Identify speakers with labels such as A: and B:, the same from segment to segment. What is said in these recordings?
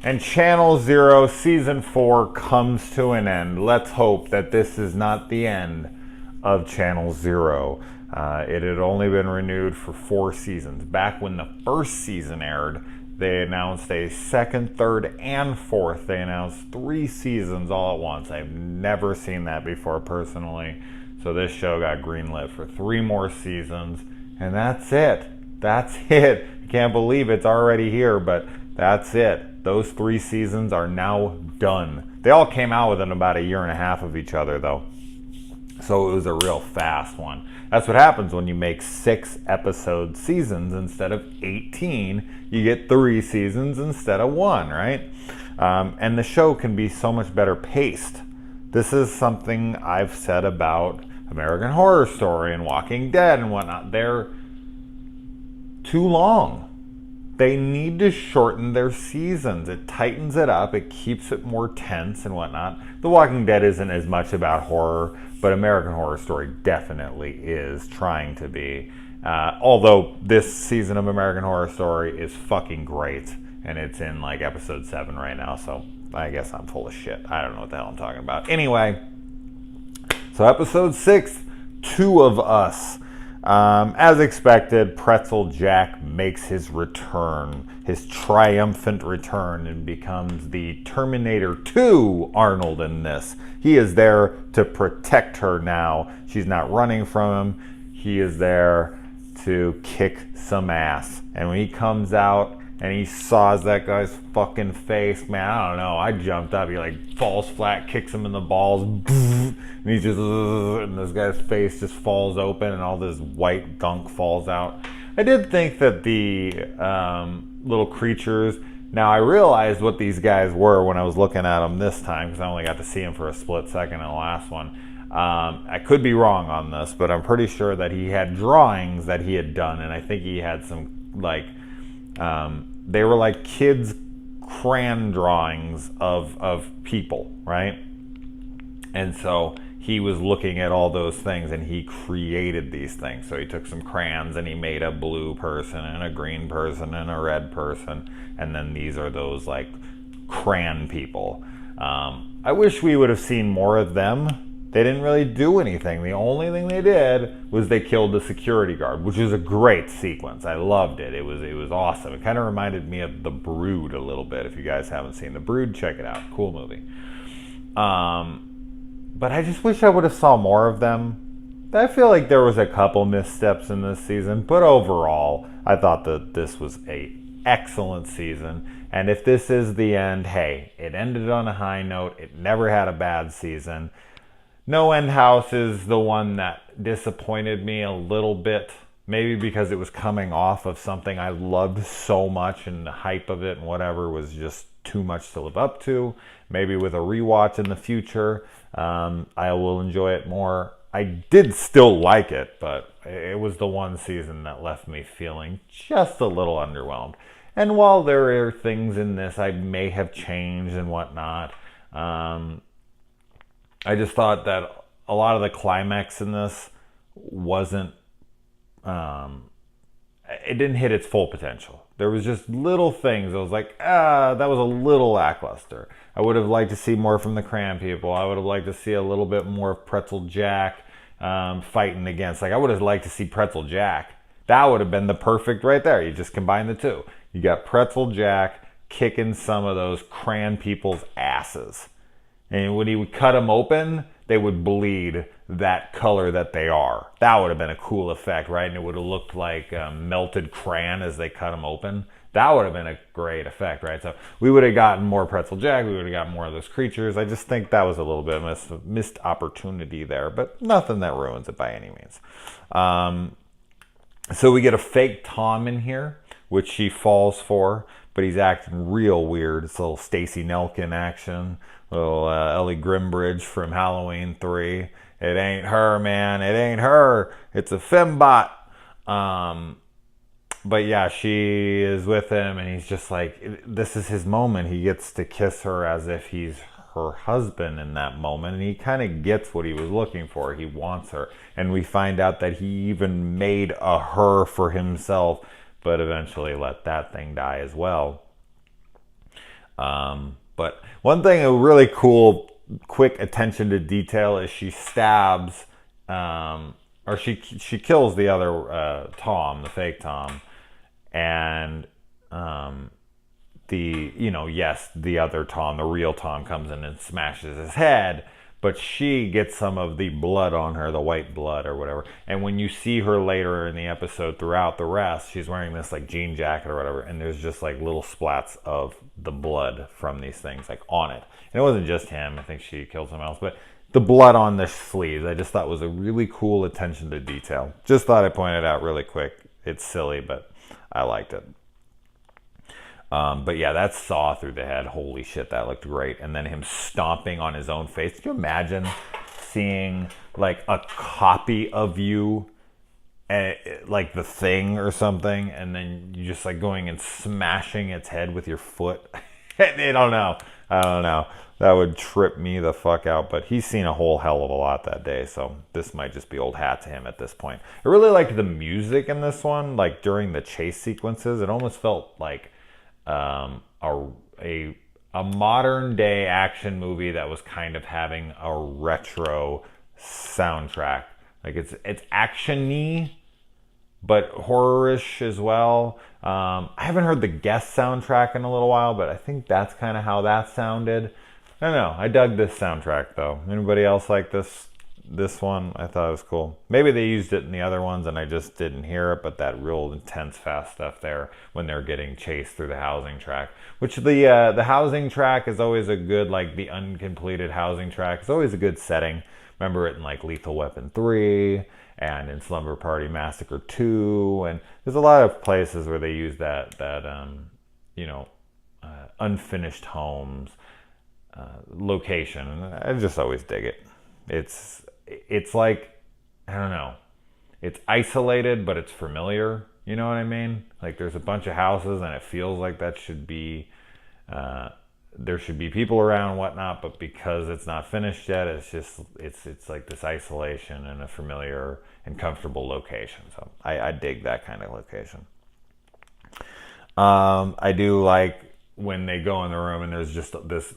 A: And Channel Zero Season 4 comes to an end. Let's hope that this is not the end of Channel Zero. It had only been renewed for 4 seasons. Back when the first season aired, they announced a second, third, and fourth. They announced 3 seasons all at once. I've never seen that before personally. So this show got greenlit for 3 more seasons. And that's it. That's it. I can't believe it's already here, but that's it. Those 3 seasons are now done. They all came out within about a year and a half of each other, though. So it was a real fast one. That's what happens when you make 6 episode seasons instead of 18. You get 3 seasons instead of 1, right? And the show can be so much better paced. This is something I've said about American Horror Story and Walking Dead and whatnot. They're too long. They need to shorten their seasons. It tightens it up. It keeps it more tense and whatnot. The Walking Dead isn't as much about horror, but American Horror Story definitely is trying to be. Although this season of American Horror Story is fucking great. And it's in like episode 7 right now, so I guess I'm full of shit. I don't know what the hell I'm talking about. Anyway, so episode 6, Two of Us. As expected, Pretzel Jack makes his return, his triumphant return, and becomes the Terminator 2 Arnold in this. He is there to protect her now. She's not running from him. He is there to kick some ass. And when he comes out and he saws that guy's fucking face, man, I don't know. I jumped up. He like falls flat, kicks him in the balls, and he just, and this guy's face just falls open, and all this white gunk falls out. I did think that the little creatures. Now I realized what these guys were when I was looking at them this time, because I only got to see them for a split second in the last one. I could be wrong on this, but I'm pretty sure that he had drawings that he had done, and I think he had some like. They were like kids' crayon drawings of people, right? And so he was looking at all those things and he created these things. So he took some crayons and he made a blue person and a green person and a red person. And then these are those like crayon people. I wish we would have seen more of them. They didn't really do anything. The only thing they did was they killed the security guard, which is a great sequence. I loved it. It was awesome. It kind of reminded me of The Brood a little bit. If you guys haven't seen The Brood, check it out. Cool movie. But I just wish I would have saw more of them. I feel like there was a couple missteps in this season, but overall, I thought that this was an excellent season. And if this is the end, hey, it ended on a high note. It never had a bad season. No End House is the one that disappointed me a little bit. Maybe because it was coming off of something I loved so much and the hype of it and whatever was just too much to live up to. Maybe with a rewatch in the future, I will enjoy it more. I did still like it, but it was the one season that left me feeling just a little underwhelmed. And while there are things in this I may have changed and whatnot, I just thought that a lot of the climax in this wasn't, it didn't hit its full potential. There was just little things. I was like, that was a little lackluster. I would have liked to see more from the crayon people. I would have liked to see a little bit more of Pretzel Jack fighting against. Like, I would have liked to see Pretzel Jack. That would have been the perfect right there. You just combine the two. You got Pretzel Jack kicking some of those crayon people's asses. And when he would cut them open, they would bleed that color that they are. That would have been a cool effect, right? And it would have looked like melted crayon as they cut them open. That would have been a great effect, right? So we would have gotten more Pretzel Jack. We would have gotten more of those creatures. I just think that was a little bit of missed opportunity there, but nothing that ruins it by any means. So we get a fake Tom in here, which she falls for, but he's acting real weird. It's a little Stacey Nelkin action. Little Ellie Grimbridge from Halloween 3. It ain't her, man. It ain't her. It's a fembot. But yeah, she is with him, and he's just like, this is his moment. He gets to kiss her as if he's her husband in that moment, and he kind of gets what he was looking for. He wants her. And we find out that he even made a her for himself, but eventually let that thing die as well. But one thing, a really cool, quick attention to detail is she stabs, or she kills the other Tom, the fake Tom, and the other Tom, the real Tom, comes in and smashes his head. But she gets some of the blood on her, the white blood or whatever. And when you see her later in the episode throughout the rest, she's wearing this like jean jacket or whatever, and there's just like little splats of the blood from these things like on it. And it wasn't just him. I think she killed someone else, but the blood on the sleeves, I just thought was a really cool attention to detail. Just thought I'd point it out really quick. It's silly, but I liked it. But yeah, that saw through the head. Holy shit, that looked great. And then him stomping on his own face. Can you imagine seeing like a copy of you, like The Thing or something, and then you just like going and smashing its head with your foot? I don't know. That would trip me the fuck out. But he's seen a whole hell of a lot that day, so this might just be old hat to him at this point. I really liked the music in this one. Like during the chase sequences, it almost felt like a modern day action movie that was kind of having a retro soundtrack. Like it's action-y, but horror-ish as well. I haven't heard the Guest soundtrack in a little while, but I think that's kind of how that sounded. I don't know. I dug this soundtrack though. Anybody else like this one? I thought it was cool. Maybe they used it in the other ones and I just didn't hear it, but that real intense fast stuff there when they're getting chased through the housing track, which the housing track is always a good, like the uncompleted housing track is always a good setting. Remember it in like Lethal Weapon 3 and in Slumber Party Massacre 2, and there's a lot of places where they use that unfinished homes location, and I just always dig it. It's like, I don't know, it's isolated, but it's familiar. You know what I mean? Like there's a bunch of houses and it feels like that should be, there should be people around and whatnot, but because it's not finished yet, it's like this isolation and a familiar and comfortable location. So I dig that kind of location. I do like when they go in the room and there's just this,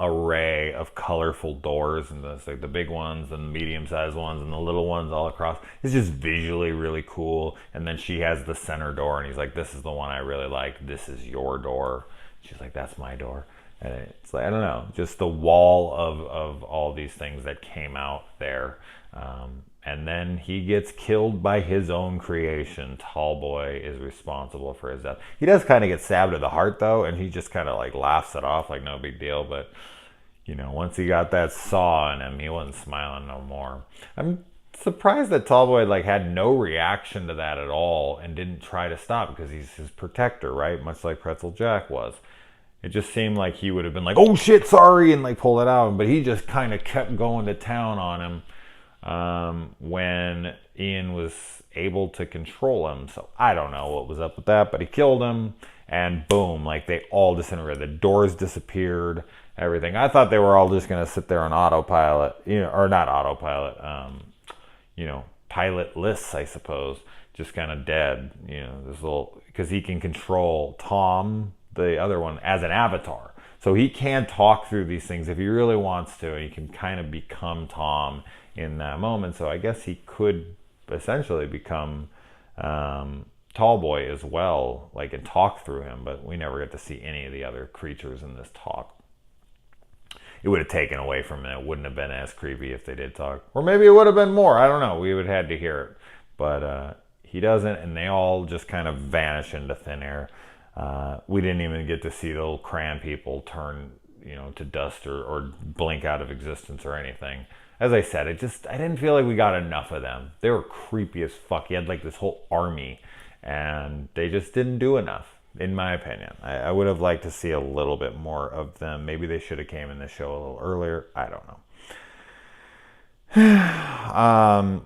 A: array of colorful doors, and there's like the big ones and the medium-sized ones and the little ones all across. It's just visually really cool. And then she has the center door and he's like, this is the one I really like. This is your door. She's like, that's my door. And it's like, I don't know, just the wall of all these things that came out there. And then he gets killed by his own creation. Tallboy is responsible for his death. He does kind of get stabbed in the heart, though, and he just kind of like laughs it off like no big deal. But, once he got that saw in him, he wasn't smiling no more. I'm surprised that Tallboy like had no reaction to that at all and didn't try to stop, because he's his protector, right? Much like Pretzel Jack was. It just seemed like he would have been like, oh shit, sorry, and like pull it out. But he just kind of kept going to town on him. When Ian was able to control him. So I don't know what was up with that, but he killed him, and boom, like they all disintegrated. The doors disappeared, everything. I thought they were all just going to sit there on autopilot, or not autopilot, pilotless, I suppose, just kind of dead, this little, because he can control Tom, the other one, as an avatar. So he can talk through these things if he really wants to, and he can kind of become Tom in that moment. So I guess he could essentially become Tallboy as well, like, and talk through him, but we never get to see any of the other creatures in this talk. It would have taken away from it. It wouldn't have been as creepy if they did talk. Or maybe it would have been more. I don't know. We would have had to hear it. But he doesn't, and they all just kind of vanish into thin air. We didn't even get to see the little crayon people turn, to dust or blink out of existence or anything. As I said, I didn't feel like we got enough of them. They were creepy as fuck. He had like this whole army, and they just didn't do enough, in my opinion. I would have liked to see a little bit more of them. Maybe they should have came in the show a little earlier. I don't know.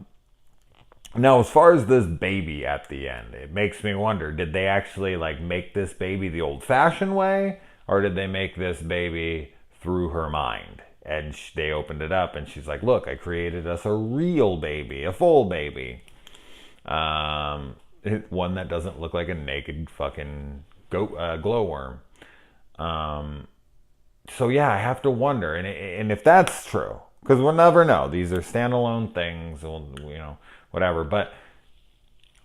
A: Now, as far as this baby at the end, it makes me wonder, did they actually like make this baby the old-fashioned way, or did they make this baby through her mind? And they opened it up, and she's like, look, I created us a real baby, a full baby. One that doesn't look like a naked fucking glowworm. So yeah, I have to wonder, and if that's true, because we'll never know. These are standalone things, whatever. But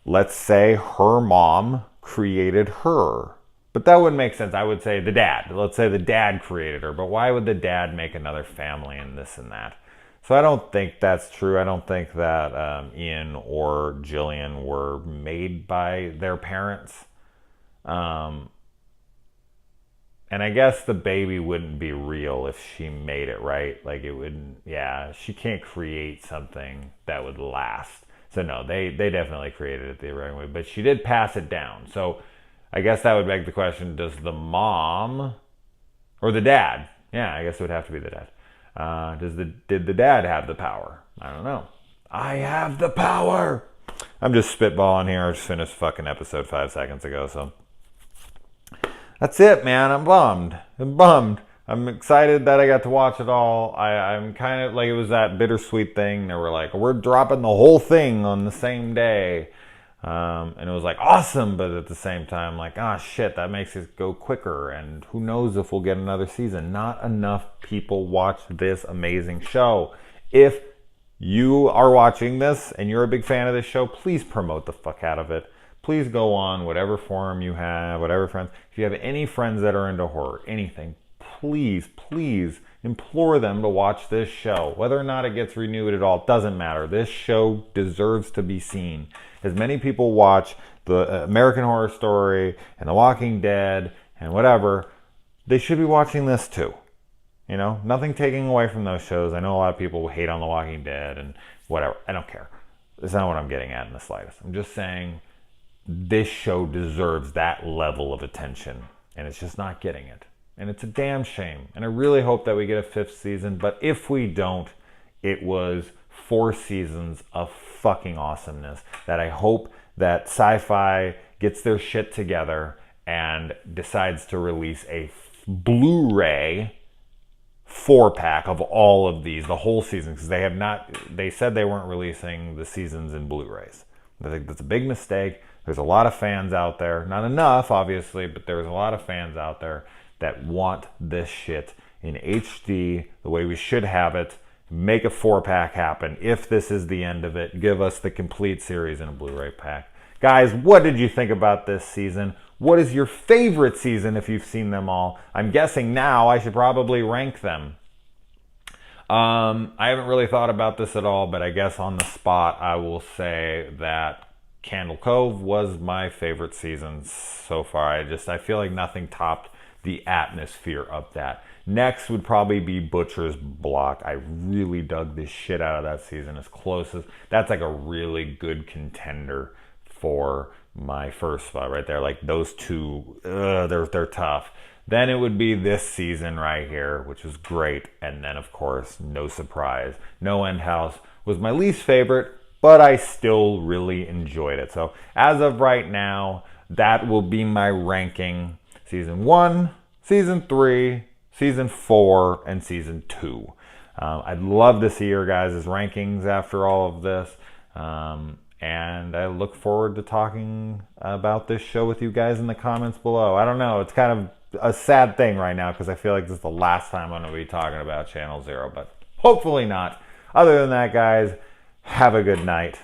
A: let's say her mom created her. But that wouldn't make sense. I would say the dad. Let's say the dad created her. But why would the dad make another family and this and that? So I don't think that's true. I don't think that Ian or Jillian were made by their parents. And I guess the baby wouldn't be real if she made it, right? Like it wouldn't, yeah, she can't create something that would last. So no, they definitely created it the right way, but she did pass it down. So I guess that would beg the question, does the mom or the dad, yeah, I guess it would have to be the dad. Did the dad have the power? I don't know. I have the power. I'm just spitballing here. I just finished fucking episode 5 seconds ago, so that's it, man. I'm bummed. I'm excited that I got to watch it all. I'm kind of like, it was that bittersweet thing. They were like, we're dropping the whole thing on the same day. And it was like awesome, but at the same time, like, shit, that makes it go quicker. And who knows if we'll get another season. Not enough people watch this amazing show. If you are watching this and you're a big fan of this show, please promote the fuck out of it. Please go on whatever forum you have, whatever friends. If you have any friends that are into horror, anything, please implore them to watch this show. Whether or not it gets renewed at all, doesn't matter. This show deserves to be seen. As many people watch the American Horror Story and The Walking Dead and whatever, they should be watching this too. You know, nothing taking away from those shows. I know a lot of people hate on The Walking Dead and whatever. I don't care. That's not what I'm getting at in the slightest. I'm just saying this show deserves that level of attention, and it's just not getting it. And it's a damn shame. And I really hope that we get a 5th season, but if we don't, it was 4 seasons of fucking awesomeness that I hope that Sci-Fi gets their shit together and decides to release a Blu-ray 4-pack of all of these, the whole season, because they said they weren't releasing the seasons in Blu-rays. I think that's a big mistake. There's a lot of fans out there, not enough obviously, but there's a lot of fans out there that want this shit in HD the way we should have it. Make a 4-pack happen. If this is the end of it, give us the complete series in a Blu-ray pack. Guys, what did you think about this season? What is your favorite season if you've seen them all? I'm guessing now I should probably rank them. I haven't really thought about this at all, but I guess on the spot I will say that Candle Cove was my favorite season so far. I feel like nothing topped the atmosphere of that. Next would probably be Butcher's Block. I really dug this shit out of that season. That's like a really good contender for my first spot right there. Like those two, they're tough. Then it would be this season right here, which was great. And then of course, no surprise, No End House was my least favorite, but I still really enjoyed it. So as of right now, that will be my ranking. Season 1, Season 3, Season 4, and Season 2. I'd love to see your guys' rankings after all of this. And I look forward to talking about this show with you guys in the comments below. I don't know, it's kind of a sad thing right now because I feel like this is the last time I'm going to be talking about Channel Zero, but hopefully not. Other than that, guys, have a good night.